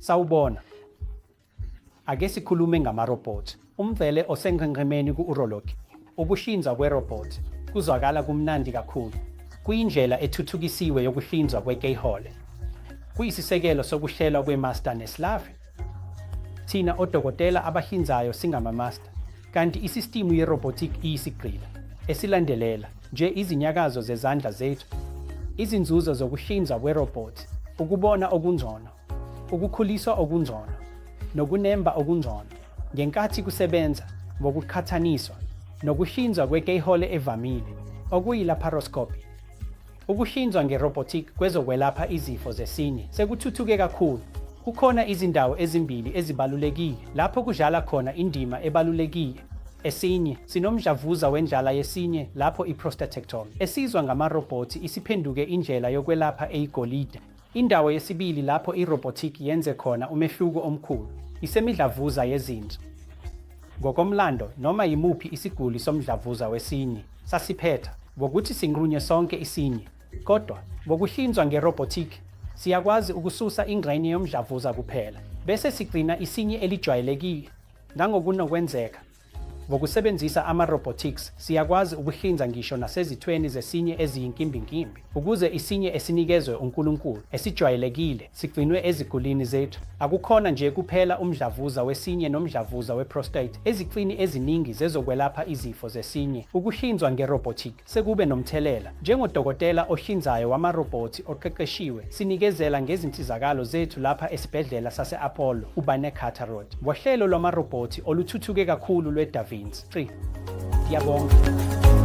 Sawubona. Ake sikhulume ngamarobhothi. Umvele osenqenqemeni ku-urology. Ukuhlinzwa kwerobhothi kuzwakala kumnandi kakhulu. Kuyindlela ethuthukisiwe yokuhlinzwa kwe-keyhole. Kuyisisekelo sokuhlelwa kwe-master neslave. Thina odokotela abahlinzayo singama-master, kanti isistimu ye-robotic iyisigqila esilandelela nje izinyakazo zezandla zethu. Izinzuzo zokuhlinzwa kwerobhothi, ukubona okungcono, ukukhuliswa okungcono, nokunemba okungcono ngenkathi kusebenza ngokuqhathaniswa nokuhlinzwa kwe-keyhole evamile okuyi-laparoscopy. Ukuhlinzwa nge-robotic kwezokwelapha izifo zesinye sekuthuthuke kakhulu. Kukhona izindawo ezimbili ezibalulekile lapho kudlala khona indima ebalulekile. Esinye, sinomdlavuza wendlala yesinye lapho i-prostatectomy esizwa ngamarobhothi isiphenduke indlela yokwelapha eyigolide. Indawo yesibili lapho i-robotic yenze khona umehluko omkhulu, isemidlavuza yezinso. Ngokomlando, noma yimuphi isiguli somdlavuza wesinye sasiphetha ngokuthi sinqunye sonke isinye. Kodwa, ngokuhlinzwa nge-robotic, siyakwazi ukususa ingxenye yomdlavuza kuphela, bese sigcina isinye elijwayelekile. Nangokunokwenzeka, ngokusebenzisa ama-robotics, siyakwazi ukuhlinza ngisho nasezithweni zesinye eziyinkimbinkimbi, ukuze isinye esinikezwe uNkulunkulu esijwayelekile sigcinwe ezigulini zethu. Akukhona nje kuphela umdlavuza wesinye nomdlavuza we-prostate, ezicini eziningi zezokwelapha izifo zesinye. Ukuhlinzwa nge-robotic sekube nomthelela. Njengodokotela ohlinzayo wamarobhothi oqeqeshiwe, sinikezela ngezinsizakalo zethu lapha esibhedlela sase-Apollo uBanekata Road. Ngohlelo lwamarobhothi oluthuthuke kakhulu lwe-Da Vinci 3. Ngiyabonga.